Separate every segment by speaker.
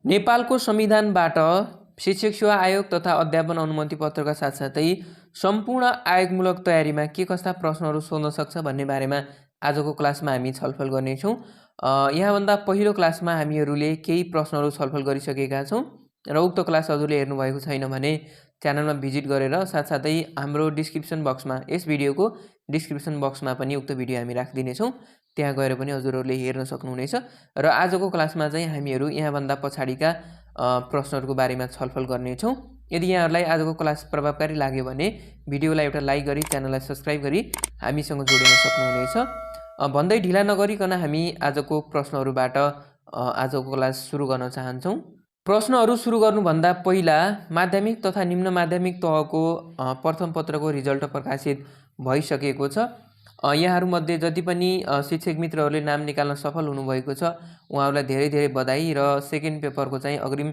Speaker 1: नेपालको संविधानबाट शिक्षक सेवा आयोग तथा अध्यापन अनुमति पत्रका साथसाथै सम्पूर्ण आयोगमूलक तयारीमा के कस्ता प्रश्नहरू सोध्न सक्छ भन्ने बारेमा आजको क्लासमा हामी छलफल गर्नेछौँ। यहाँभन्दा पहिलो क्लासमा हामीहरूले केही प्रश्नहरू छलफल गरिसकेका छौँ र उक्त क्लास हजुरले हेर्नुभएको छैन भने च्यानलमा भिजिट गरेर साथसाथै हाम्रो डिस्क्रिप्सन बक्समा यस भिडियोको डिस्क्रिप्सन बक्समा पनि उक्त भिडियो हामी राखिदिनेछौँ, त्यहाँ गएर पनि हजुरहरूले हेर्न सक्नुहुनेछ। र आजको क्लासमा चाहिँ हामीहरू यहाँभन्दा पछाडिका प्रश्नहरूको बारेमा छलफल गर्नेछौँ। यदि यहाँहरूलाई आजको क्लास प्रभावकारी लाग्यो भने भिडियोलाई एउटा लाइक गरी च्यानललाई सब्सक्राइब गरी हामीसँग जोडिन सक्नुहुनेछ। भन्दै ढिला नगरिकन हामी आजको प्रश्नहरूबाट आजको क्लास सुरु गर्न चाहन्छौँ। प्रश्नहरू सुरु गर्नुभन्दा पहिला माध्यमिक तथा निम्न माध्यमिक तहको प्रथम पत्रको रिजल्ट प्रकाशित भइसकेको छ। यहाँहरूमध्ये जति पनि शिक्षक मित्रहरूले नाम निकाल्न सफल हुनुभएको छ उहाँहरूलाई धेरै धेरै बधाई र सेकेन्ड पेपरको चाहिँ अग्रिम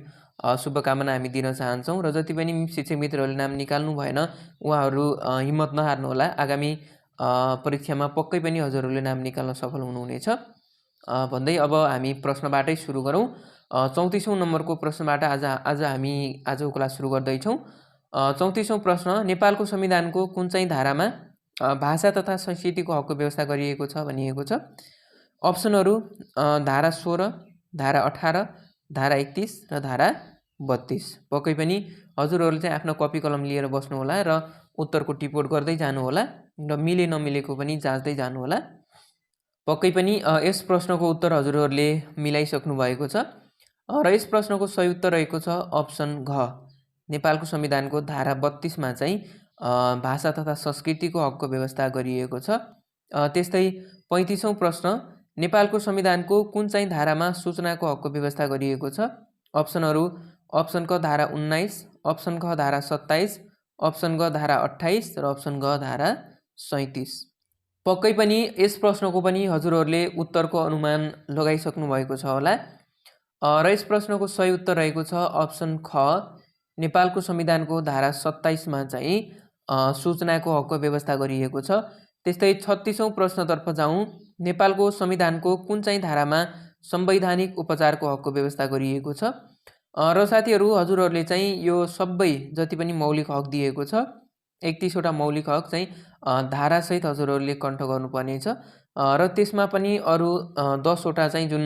Speaker 1: शुभकामना हामी दिन चाहन्छौँ। र जति पनि शिक्षक मित्रहरूले नाम निकाल्नु भएन उहाँहरू हिम्मत नहार्नुहोला, आगामी परीक्षामा पक्कै पनि हजुरहरूले नाम निकाल्न सफल हुनुहुनेछ भन्दै अब हामी प्रश्नबाटै सुरु गरौँ। 34औं नम्बरको प्रश्नबाट आज हामी आजको क्लास सुरु गर्दैछौँ। 34औं प्रश्न, नेपालको संविधानको कुन चाहिँ धारामा भाषा तथा संस्कृतिको हकको व्यवस्था गरिएको छ भनिएको छ। अप्सनहरू धारा 16, धारा 18, धारा 31 र धारा 32। पक्कै पनि हजुरहरूले चाहिँ आफ्नो कपी कलम लिएर बस्नुहोला र उत्तरको टिपोट गर्दै जानुहोला र मिले नमिलेको पनि जाँच्दै जानुहोला। पक्कै पनि यस प्रश्नको उत्तर हजुरहरूले मिलाइसक्नु भएको छ र यस प्रश्नको सही उत्तर रहेको छ अप्सन घ। नेपालको संविधानको धारा 32मा चाहिँ भाषा तथा संस्कृतिको हकको व्यवस्था गरिएको छ। त्यस्तै 35औं प्रश्न, नेपालको संविधानको कुन चाहिँ धारामा सूचनाको हकको व्यवस्था गरिएको छ। अप्सनहरू अप्सन क धारा 19, अप्सन ख धारा 27, अप्सन ग धारा 28 र अप्सन ग धारा 37। पक्कै पनि यस प्रश्नको पनि हजुरहरूले उत्तरको अनुमान लगाइसक्नु भएको छ होला र यस प्रश्नको सही उत्तर रहेको छ अप्सन ख। नेपालको संविधानको धारा 27मा चाहिँ सूचनाको हकको व्यवस्था गरिएको छ। त्यस्तै 36औं प्रश्नतर्फ जाउँ। नेपालको संविधानको कुन चाहिँ धारामा संवैधानिक उपचारको हकको व्यवस्था गरिएको छ। र साथीहरू हजुरहरूले चाहिँ यो सबै जति पनि मौलिक हक दिएको छ 31वटा मौलिक हक चाहिँ धारासहित हजुरहरूले कण्ठ गर्नुपर्नेछ र त्यसमा पनि अरू 10वटा चाहिँ जुन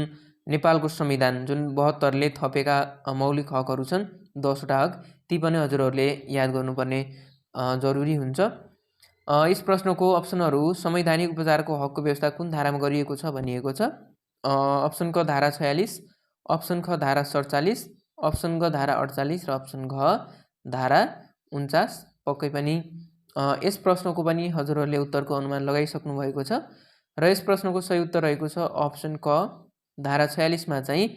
Speaker 1: नेपालको संविधान जुन 72ले थपेका मौलिक हकहरू छन् 10वटा हक, ती पनि हजुरहरूले याद गर्नुपर्ने जरुरी हुन्छ। यस प्रश्नको अप्सनहरू संवैधानिक उपचारको हकको व्यवस्था कुन धारामा गरिएको छ भनिएको छ। अप्सन क धारा 46, अप्सन ख धारा 47, अप्सन ग धारा 48 र अप्सन घ धारा 49। पक्कै पनि यस प्रश्नको पनि हजुरहरूले उत्तरको अनुमान लगाइसक्नु भएको छ र यस प्रश्नको सही उत्तर रहेको छ अप्सन क। धारा 46मा चाहिँ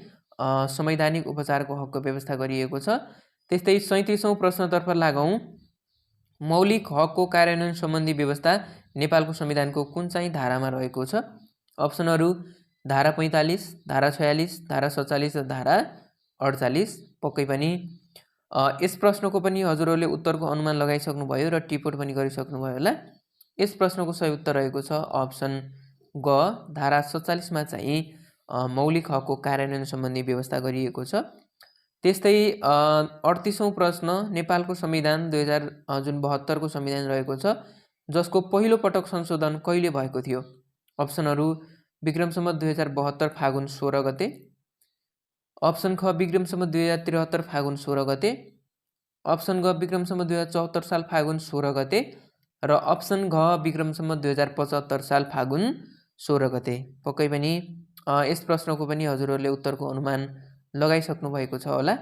Speaker 1: संवैधानिक उपचारको हकको व्यवस्था गरिएको छ। त्यस्तै 37औं प्रश्नतर्फ लागौँ। मौलिक हकको कार्यान्वयन सम्बन्धी व्यवस्था नेपालको संविधानको कुन चाहिँ धारामा रहेको छ। अप्सनहरू धारा 45, धारा 46, धारा 47 र धारा 48। पक्कै पनि यस प्रश्नको पनि हजुरहरूले उत्तरको अनुमान लगाइसक्नु भयो र टिपोट पनि गरिसक्नु भयो होला। यस प्रश्नको सही उत्तर रहेको छ अप्सन ग। धारा 47मा चाहिँ मौलिक हकको कार्यान्वयन सम्बन्धी व्यवस्था गरिएको छ। त्यस्तै 38औं प्रश्न, नेपालको संविधान 2072 को संविधान रहेको छ जसको पहिलो पटक संशोधन कहिले भएको थियो। अप्सनहरू विक्रम सम्वत 2072 फागुन 16 गते, अप्सन ख विक्रम सम्वत 2073 फागुन 16 गते, अप्सन ग विक्रम सम्वत 2074 साल फागुन 16 गते र अप्सन घ विक्रम सम्वत 2075 साल फागुन 16 गते। पक्कै पनि यस प्रश्नको पनि हजुरहरूले उत्तरको अनुमान लगाइसक्नु भएको छ होला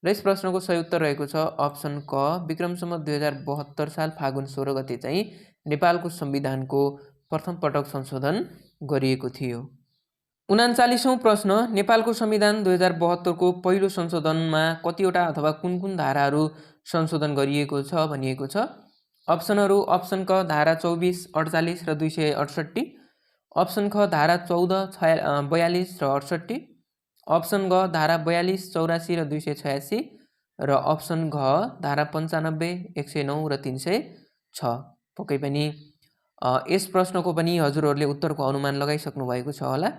Speaker 1: र यस प्रश्नको सही उत्तर रहेको छ अप्सन क। विक्रम सम्वत 2072 साल फागुन 16 गते चाहिँ नेपालको संविधानको प्रथम पटक संशोधन गरिएको थियो। 39औं प्रश्न, नेपालको संविधान 2072 को पहिलो संशोधनमा कतिवटा अथवा कुन कुन धाराहरू संशोधन गरिएको छ भनिएको छ। अप्सनहरू अप्सन क धारा 24, 48 र 268, अप्सन ख धारा 14, 42 र 68, अप्सन ग धारा 42, 84 र 286 र अप्सन घ धारा 95, 109 र 306। पक्कै पनि यस प्रश्नको पनि हजुरहरूले उत्तरको अनुमान लगाइसक्नु भएको छ होला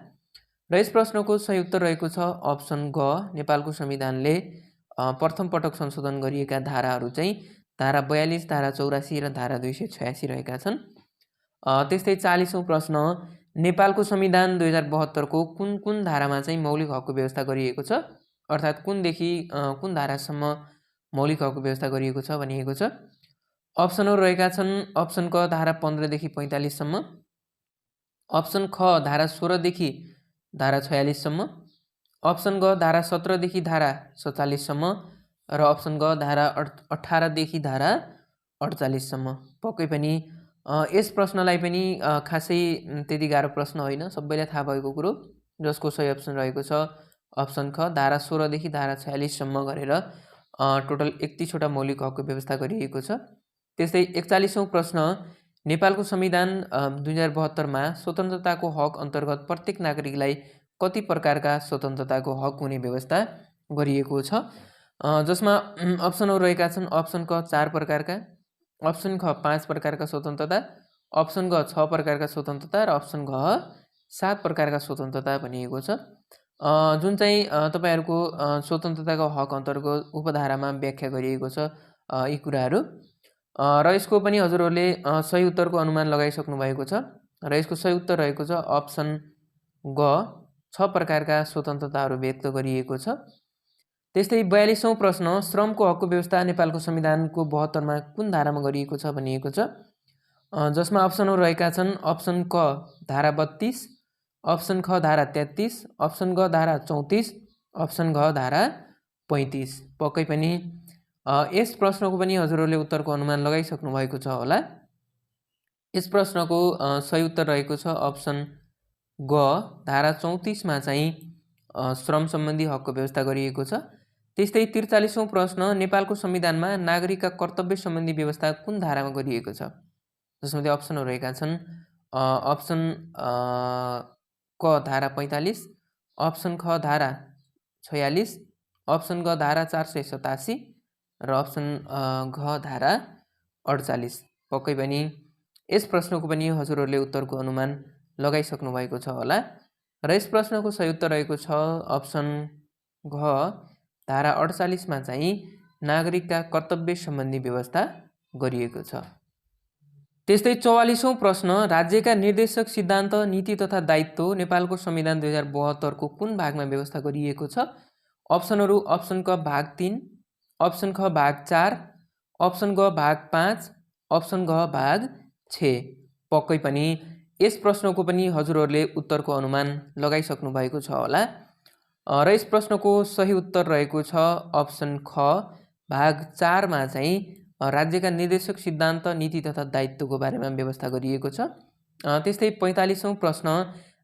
Speaker 1: र यस प्रश्नको सही उत्तर रहेको छ अप्सन ग। नेपालको संविधानले प्रथम पटक संशोधन गरिएका धाराहरू चाहिँ धारा 42, धारा 84 र धारा 286 रहेका छन्। त्यस्तै 40औं प्रश्न, नेपालको संविधान 2072 को कुन कुन धारामा चाहिँ मौलिक हकको व्यवस्था गरिएको छ, अर्थात् कुनदेखि कुन धारासम्म मौलिक हकको व्यवस्था गरिएको छ भनिएको छ। अप्सनहरू रहेका छन् अप्सन क धारा 15 देखि 45 सम्म, अप्सन ख धारा 16 देखि धारा 46 सम्म, अप्सन ग धारा 17 देखि धारा 47 सम्म र अप्सन ग धारा 18 देखि धारा 48 सम्म। पक्कै पनि यस प्रश्नलाई पनि खासै त्यति गाह्रो प्रश्न होइन, सबैलाई थाहा भएको कुरो, जसको सही अप्सन रहेको छ अप्सन ख धारा 16 देखि धारा 46 सम्म गरेर टोटल 31वटा मौलिक हकको व्यवस्था गरिएको छ। त्यस्तै 41औं प्रश्न, नेपालको संविधान 2072 मा स्वतन्त्रताको हक अन्तर्गत प्रत्येक नागरिकलाई कति प्रकारका स्वतन्त्रताको हक हुने व्यवस्था गरिएको छ, जसमा अप्सनहरू रहेका छन् अप्सन क 4 प्रकारका, अप्सन ख 5 प्रकारका स्वतन्त्रता, अप्सन ग 6 प्रकारका स्वतन्त्रता र अप्सन घ 7 प्रकारका स्वतन्त्रता भनिएको छ, जुन चाहिँ तपाईहरुको स्वतन्त्रताको हक अन्तर्गत उपधारामा व्याख्या गरिएको छ यी कुराहरू। र यसको पनि हजुरहरूले सही उत्तरको अनुमान लगाइसक्नु भएको छ र यसको सही उत्तर रहेको छ अप्सन ग 6 प्रकारका स्वतन्त्रताहरू व्यक्त गरिएको छ। त्यस्तै 42औं प्रश्न, श्रमको हकको व्यवस्था नेपालको संविधानको 72 मा कुन धारामा गरिएको छ भनिएको छ, जसमा अप्सनहरू रहेका छन् अप्सन क धारा 32, अप्सन ख धारा 33, अप्सन ग धारा 34, अप्सन घ धारा 35। पक्कै पनि यस प्रश्नको पनि हजुरहरूले उत्तरको अनुमान लगाइसक्नु भएको छ होला। यस प्रश्नको सही उत्तर रहेको छ अप्सन ग धारा 34 मा चाहिँ श्रम सम्बन्धी हकको व्यवस्था गरिएको छ। त्यस्तै 43औं प्रश्न, नेपालको संविधानमा नागरिकका कर्तव्य सम्बन्धी व्यवस्था कुन धारामा गरिएको छ, जसमध्ये अप्सनहरू रहेका छन् अप्सन क धारा 45, अप्सन ख धारा 46, अप्सन ग धारा 487 र अप्सन घ धारा 48। पक्कै पनि यस प्रश्नको पनि हजुरहरूले उत्तरको अनुमान लगाइसक्नु भएको छ होला र यस प्रश्नको सही उत्तर रहेको छ अप्सन घ धारा 48 मा चाहिँ नागरिकका कर्तव्य सम्बन्धी व्यवस्था गरिएको छ। त्यस्तै 44औं प्रश्न, राज्यका निर्देशक सिद्धान्त, नीति तथा दायित्व नेपालको संविधान 2072 को कुन भागमा व्यवस्था गरिएको छ। अप्सनहरू अप्सन क भाग 3, अप्सन ख भाग 4, अप्सन ग भाग 5, अप्सन घ भाग 6। पक्कै पनि यस प्रश्नको पनि हजुरहरूले उत्तरको अनुमान लगाइसक्नु भएको छ होला र यस प्रश्नको सही उत्तर रहेको छ अप्सन ख भाग 4 मा चाहिँ राज्यका निर्देशक सिद्धान्त, नीति तथा दायित्वको बारेमा व्यवस्था गरिएको छ। त्यस्तै 45औं प्रश्न,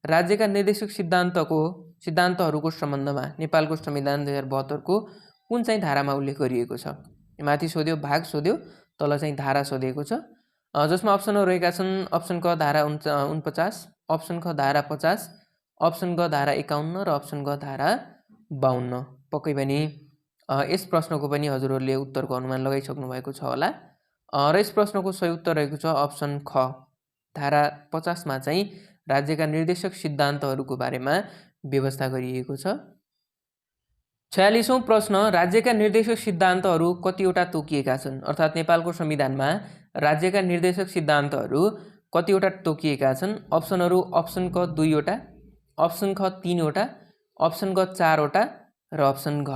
Speaker 1: राज्यका निर्देशक सिद्धान्तहरूको सम्बन्धमा नेपालको संविधान 2072 को कुन चाहिँ धारामा उल्लेख गरिएको छ। माथि सोध्यो भाग सोध्यो, तल चाहिँ धारा सोधेको छ, जसमा अप्सनहरू रहेका छन् अप्सन क धारा 49, अप्सन ख धारा 50, अप्सन ग धारा 51 र अप्सन ग धारा 52। पक्कै पनि यस प्रश्नको पनि हजुरहरूले उत्तरको अनुमान लगाइसक्नु भएको छ होला र यस प्रश्नको सही उत्तर रहेको छ अप्सन ख धारा 50 मा चाहिँ राज्यका निर्देशक सिद्धान्तहरूको बारेमा व्यवस्था गरिएको छ। 46औं प्रश्न, राज्यका निर्देशक सिद्धान्तहरू कतिवटा तोकिएका छन्, अर्थात् नेपालको संविधानमा राज्यका निर्देशक सिद्धान्तहरू कतिवटा तोकिएका छन्। अप्सनहरू अप्सन क 2 वटा, अप्सन ख 3 वटा, अप्सन ग 4 वटा र अप्सन घ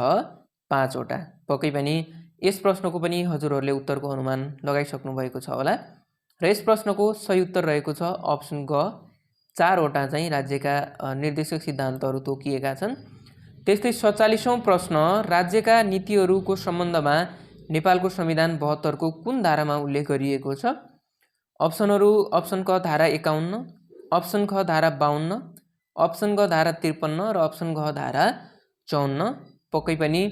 Speaker 1: 5 वटा। पक्कै पनि यस प्रश्नको पनि हजुरहरूले उत्तरको अनुमान लगाइसक्नु भएको छ होला र यस प्रश्नको सही उत्तर रहेको छ अप्सन ग 4 वटा चाहिँ राज्यका निर्देशक सिद्धान्तहरू तोकिएका छन्। त्यस्तै 47औं प्रश्न, राज्यका नीतिहरूको सम्बन्धमा नेपालको संविधान 72 को कुन धारामा उल्लेख गरिएको छ। अप्सनहरू अप्सन क धारा 51, अप्सन ख धारा 52, अप्सन ग धारा 53 र अप्सन घ धारा 54। पक्कै पनि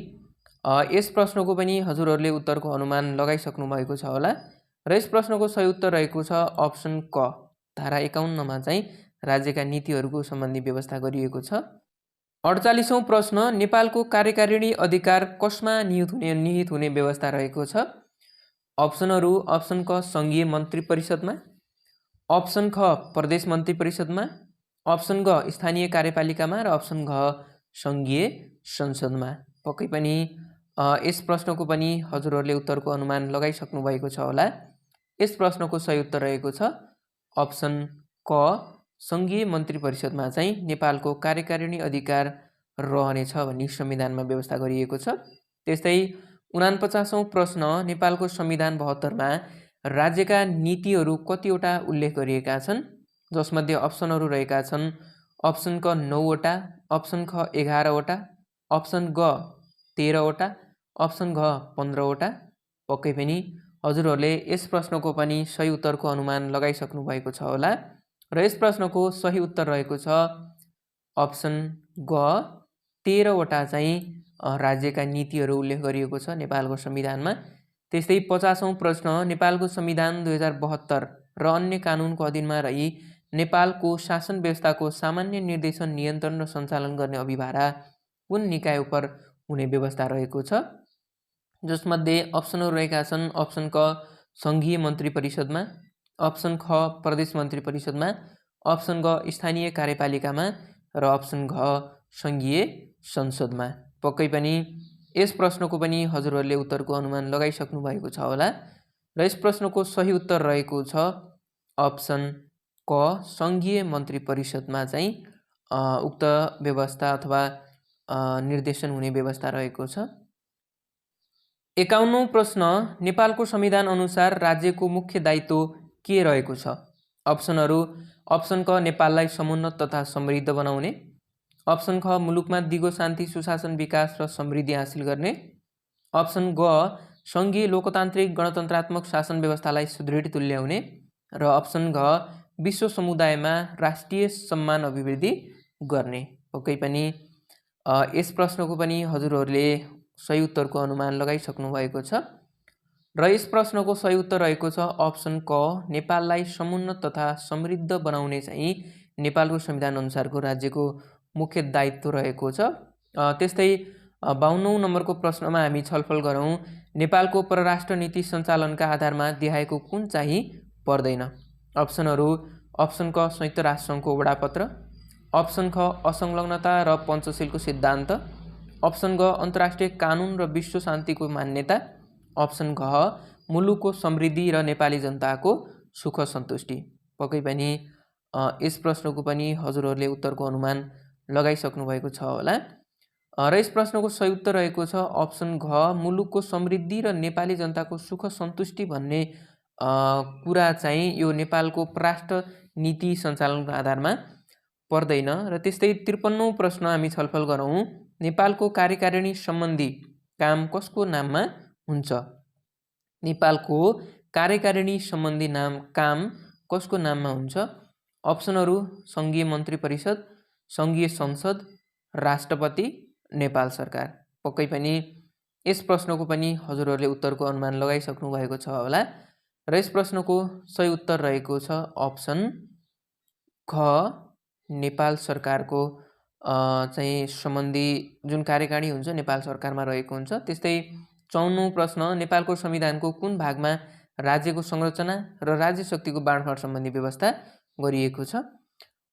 Speaker 1: यस प्रश्नको पनि हजुरहरूले उत्तरको अनुमान लगाइसक्नु भएको छ होला र यस प्रश्नको सही उत्तर रहेको छ अप्सन क धारा 51 मा चाहिँ राज्यका नीतिहरूको सम्बन्धी व्यवस्था गरिएको छ। 48औं प्रश्न, नेपालको कार्यकारिणी अधिकार कसमा निहित हुने व्यवस्था रहेको छ। अप्सनहरू अप्सन क संघीय मन्त्री परिषदमा, अप्सन ख प्रदेश मन्त्री परिषदमा, अप्सन ग स्थानीय कार्यपालिकामा र अप्सन घ सङ्घीय संसदमा। पक्कै पनि यस प्रश्नको पनि हजुरहरूले उत्तरको अनुमान लगाइसक्नु भएको छ होला। यस प्रश्नको सही उत्तर रहेको छ अप्सन क सङ्घीय मन्त्री परिषदमा चाहिँ नेपालको कार्यकारिणी अधिकार रहनेछ भन्ने संविधानमा व्यवस्था गरिएको छ। त्यस्तै 49औं प्रश्न नेपालको संविधान 72मा राज्यका नीतिहरू कतिवटा उल्लेख गरिएका छन्, जसमध्ये अप्सनहरू रहेका छन् अप्सन क 9वटा, अप्सन ख 11वटा, अप्सन ग 13वटा, अप्सन घ 15वटा। पक्कै पनि हजुरहरूले यस प्रश्नको पनि सही उत्तरको अनुमान लगाइसक्नु भएको छ होला र यस प्रश्नको सही उत्तर रहेको छ अप्सन ग 13वटा चाहिँ राज्यका नीतिहरू उल्लेख गरिएको छ नेपालको संविधानमा। त्यस्तै 50औं प्रश्न नेपालको संविधान 2072 र अन्य कानुनको अधीनमा रही नेपालको शासन व्यवस्थाको सामान्य निर्देशन, नियन्त्रण र सञ्चालन गर्ने अभिभारा कुन निकाय उप हुने व्यवस्था रहेको छ, जसमध्ये अप्सनहरू रहेका छन् अप्सन क सङ्घीय मन्त्री परिषदमा, अप्सन ख प्रदेश मन्त्री परिषदमा, अप्सन ग स्थानीय कार्यपालिकामा र अप्सन घ सङ्घीय संसदमा। पक्कै पनि यस प्रश्नको पनि हजुरहरूले उत्तरको अनुमान लगाइसक्नु भएको छ होला र यस प्रश्नको सही उत्तर रहेको छ अप्सन क सङ्घीय मन्त्री परिषदमा चाहिँ उक्त व्यवस्था अथवा निर्देशन हुने व्यवस्था रहेको छ। 51औं प्रश्न नेपालको संविधान अनुसार राज्यको मुख्य दायित्व के रहेको छ? अप्सनहरू अप्सन क नेपाललाई समुन्नत तथा समृद्ध बनाउने, अप्सन ख मुलुकमा दिगो शान्ति, सुशासन, विकास र समृद्धि हासिल गर्ने, अप्सन ग सङ्घीय लोकतान्त्रिक गणतन्त्रात्मक शासन व्यवस्थालाई सुदृढ तुल्याउने र अप्सन घ विश्व समुदायमा राष्ट्रिय सम्मान अभिवृद्धि गर्ने। पक्कै पनि यस प्रश्नको पनि हजुरहरूले सही उत्तरको अनुमान लगाइसक्नु भएको छ र यस प्रश्नको सही उत्तर रहेको छ अप्सन क नेपाललाई समुन्नत तथा समृद्ध बनाउने चाहिँ नेपालको संविधान अनुसारको राज्यको मुख्य दायित्व रहेको छ। त्यस्तै 52औं नम्बरको प्रश्नमा हामी छलफल गरौँ नेपालको परराष्ट्र नीति सञ्चालनका आधारमा देखाएको कुन चाहिँ पर्दैन? अप्सनहरू अप्सन क संयुक्त राष्ट्रसङ्घको वडापत्र, अप्सन ख असंलग्नता र पञ्चशीलको सिद्धान्त, अप्सन ग अन्तर्राष्ट्रिय कानुन र विश्व शान्तिको मान्यता, अप्सन घ मुलुकको समृद्धि र नेपाली जनताको सुख सन्तुष्टि। पक्कै पनि यस प्रश्नको पनि हजुरहरूले उत्तरको अनुमान लगाइसक्नु भएको छ होला र यस प्रश्नको सही उत्तर रहेको छ अप्सन घ मुलुकको समृद्धि र नेपाली जनताको सुख सन्तुष्टि भन्ने कुरा चाहिँ यो नेपालको परराष्ट्र नीति सञ्चालनको आधारमा पर्दैन। र त्यस्तै 53औं प्रश्न हामी छलफल गरौँ नेपालको कार्यकारिणी सम्बन्धी काम कसको नाममा हुन्छ? नेपालको कार्यकारिणी सम्बन्धी काम कसको नाममा हुन्छ? अप्सनहरू सङ्घीय मन्त्री परिषद, सङ्घीय संसद, राष्ट्रपति, नेपाल सरकार। पक्कै पनि यस प्रश्नको पनि हजुरहरूले उत्तरको अनुमान लगाइसक्नु भएको छ होला र यस प्रश्नको सही उत्तर रहेको छ अप्सन ख नेपाल सरकारको चाहिँ सम्बन्धी जुन कार्यकारिणी हुन्छ नेपाल सरकारमा रहेको हुन्छ। त्यस्तै 54औं प्रश्न नेपालको संविधानको कुन भागमा राज्यको संरचना र राज्य शक्तिको बाँडफाँड सम्बन्धी व्यवस्था गरिएको छ?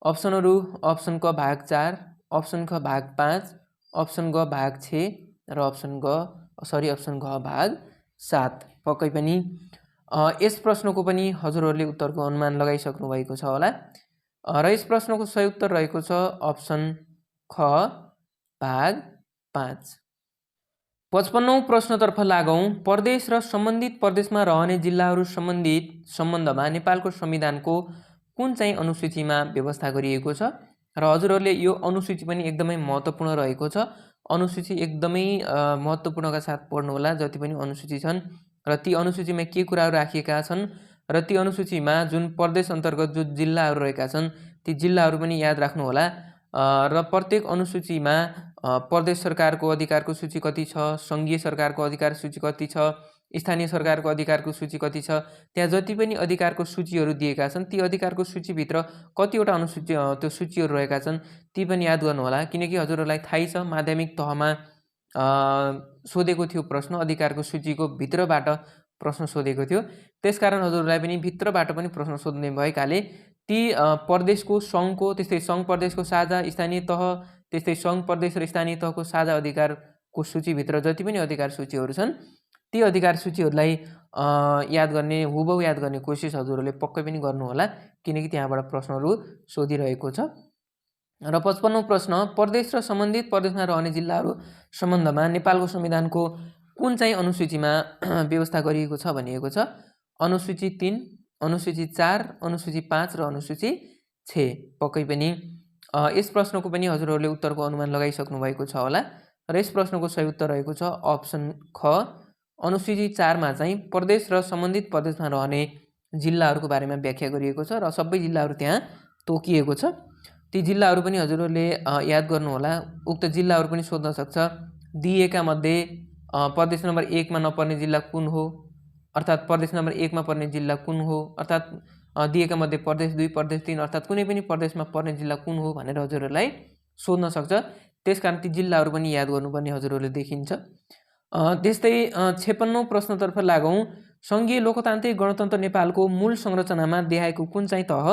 Speaker 1: अप्सनहरू अप्सन क भाग 4, अप्सन ख भाग 5, अप्सन ग भाग 6 र अप्सन घ भाग 7। पक्कै पनि यस प्रश्नको पनि हजुरहरूले उत्तरको अनुमान लगाइसक्नु भएको छ होला र यस प्रश्नको सही उत्तर रहेको छ अप्सन ख भाग 5। 55औं प्रश्नतर्फ लागौँ प्रदेश र सम्बन्धित प्रदेशमा रहने जिल्लाहरू सम्बन्धमा नेपालको संविधानको कुन चाहिँ अनुसूचीमा व्यवस्था गरिएको छ? र हजुरहरूले यो अनुसूची पनि एकदमै महत्त्वपूर्ण रहेको छ। अनुसूची एकदमै महत्त्वपूर्णका साथ पढ्नु होला जति पनि अनुसूची छन् र ती अनुसूचीमा के कुराहरू राखिएका छन् र ती अनुसूचीमा जुन प्रदेश अन्तर्गत जो जिल्लाहरू रहेका छन् ती जिल्लाहरू पनि याद राख्नु होला र प्रत्येक अनुसूचीमा प्रदेश सरकारको अधिकारको सूची कति छ, सङ्घीय सरकारको अधिकार सूची कति छ, स्थानीय सरकारको अधिकारको सूची कति छ, त्यहाँ जति पनि अधिकारको सूचीहरू दिएका छन् ती अधिकारको सूचीभित्र कतिवटा अनुसूची त्यो सूचीहरू रहेका छन् ती पनि याद गर्नु होला। किनकि हजुरहरूलाई थाहै छ माध्यमिक तहमा सोधेको थियो प्रश्न अधिकारको सूचीको भित्रबाट प्रश्न सोधेको थियो, त्यसकारण हजुरलाई पनि भित्रबाट पनि प्रश्न सोध्ने भएकाले ती प्रदेशको सङ्घको त्यस्तै सङ्घ प्रदेशको साझा स्थानीय तह त्यस्तै सङ्घ प्रदेश र स्थानीय तहको साझा अधिकारको सूचीभित्र जति पनि अधिकार सूचीहरू छन् ती अधिकार सूचीहरूलाई याद गर्ने हुबहु याद गर्ने कोसिस हजुरहरूले पक्कै पनि गर्नुहोला, किनकि त्यहाँबाट प्रश्नहरू सोधिरहेको छ। र 55औं प्रश्न, प्रदेश र सम्बन्धित प्रदेशमा रहने जिल्लाहरू सम्बन्धमा नेपालको संविधानको कुन चाहिँ अनुसूचीमा व्यवस्था गरिएको छ भनिएको छ? अनुसूची 3, अनुसूची 4, अनुसूची 5 र अनुसूची 6। पक्कै पनि यस प्रश्नको पनि हजुरहरूले उत्तरको अनुमान लगाइसक्नु भएको छ होला र यस प्रश्नको सही उत्तर रहेको छ अप्सन ख। अनुसूची 4 मा चाहिँ प्रदेश र सम्बन्धित प्रदेशमा रहने जिल्लाहरूको बारेमा व्याख्या गरिएको छ र सबै जिल्लाहरू त्यहाँ तोकिएको छ। ती जिल्लाहरू पनि हजुरहरूले याद गर्नुहोला। उक्त जिल्लाहरू पनि सोध्न सक्छ। दिएका मध्ये प्रदेश नम्बर 1 मा नपर्ने जिल्ला कुन हो, अर्थात् प्रदेश नम्बर 1 मा पर्ने जिल्ला कुन हो, अर्थात् दिएका मध्ये प्रदेश 2, प्रदेश 3 अर्थात् कुनै पनि प्रदेशमा पर्ने जिल्ला कुन हो भनेर हजुरहरूलाई सोध्न सक्छ। त्यसकारण ती जिल्लाहरू पनि याद गर्नुपर्ने हजुरहरूले देखिन्छ। त्यस्तै 56औं प्रश्नतर्फ लागौँ। सङ्घीय लोकतान्त्रिक गणतन्त्र नेपालको मूल संरचनामा देखाएको कुन चाहिँ तह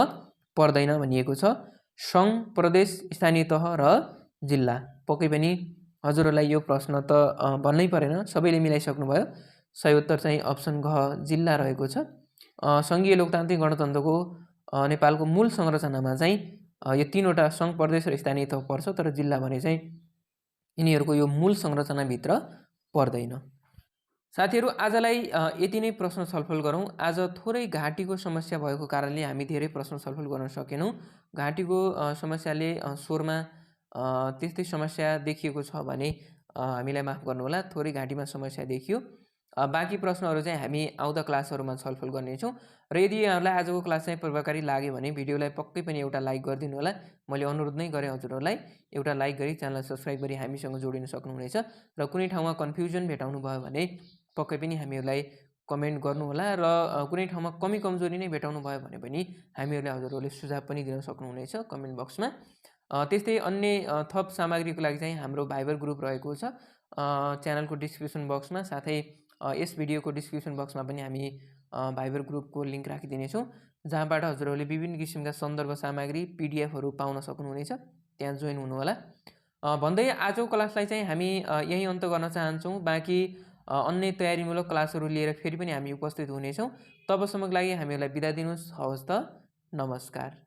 Speaker 1: पर्दैन भनिएको छ? सङ्घ, प्रदेश, स्थानीय तह र जिल्ला। पक्कै पनि हजुरहरूलाई यो प्रश्न त भन्नै परेन, सबैले मिलाइसक्नुभयो। सही उत्तर चाहिँ अप्सन घ जिल्ला रहेको छ। सङ्घीय लोकतान्त्रिक गणतन्त्रको नेपालको मूल संरचनामा चाहिँ यो 3वटा सङ्घ, प्रदेश र स्थानीय तह पर्छ, तर जिल्ला भने चाहिँ यिनीहरूको यो मूल संरचनाभित्र पर्दैन। साथीहरू, आजलाई यति नै प्रश्न छलफल गरौँ। आज थोरै घाँटीको समस्या भएको कारणले हामी धेरै प्रश्न छलफल गर्न सकेनौँ। घाँटीको समस्याले स्वरमा त्यस्तै समस्या देखिएको छ भने हामीलाई माफ गर्नुहोला, थोरै घाँटीमा समस्या देखियो। बाँकी प्रश्नहरू चाहिँ हामी आउँदा क्लासहरूमा छलफल गर्नेछौँ। र यदि यहाँहरूलाई आजको क्लास चाहिँ प्रभावकारी लाग्यो भने भिडियोलाई पक्कै पनि एउटा लाइक गरिदिनु होला। मैले अनुरोध नै गरेँ हजुरहरूलाई, एउटा लाइक गरी च्यानललाई सब्सक्राइब गरी हामीसँग जोडिन सक्नुहुनेछ। र कुनै ठाउँमा कन्फ्युजन भेटाउनु भयो भने पक्कै पनि हामीहरूलाई कमेन्ट गर्नुहोला र कुनै ठाउँमा कमी कमजोरी नै भेटाउनु भयो भने पनि हामीहरूले हजुरहरूले सुझाव पनि दिन सक्नुहुनेछ कमेन्ट बक्समा। त्यस्तै अन्य थप सामग्रीको लागि चाहिँ हाम्रो भाइबर ग्रुप रहेको छ च्यानलको डिस्क्रिप्सन बक्समा, साथै यस भिडियोको डिस्क्रिप्सन बक्समा पनि हामी भाइबर ग्रुपको लिङ्क राखिदिनेछौँ, जहाँबाट हजुरहरूले विभिन्न किसिमका सन्दर्भ सामग्री पिडिएफहरू पाउन सक्नुहुनेछ। त्यहाँ जोइन हुनुहोला भन्दै आजको क्लासलाई चाहिँ हामी यही अन्त गर्न चाहन्छौँ। बाँकी अन्य तयारीमूलक क्लासहरू लिएर फेरि पनि हामी उपस्थित हुनेछौँ। तबसम्मको लागि हामीहरूलाई बिदा दिनुहोस्। हवस् त, नमस्कार।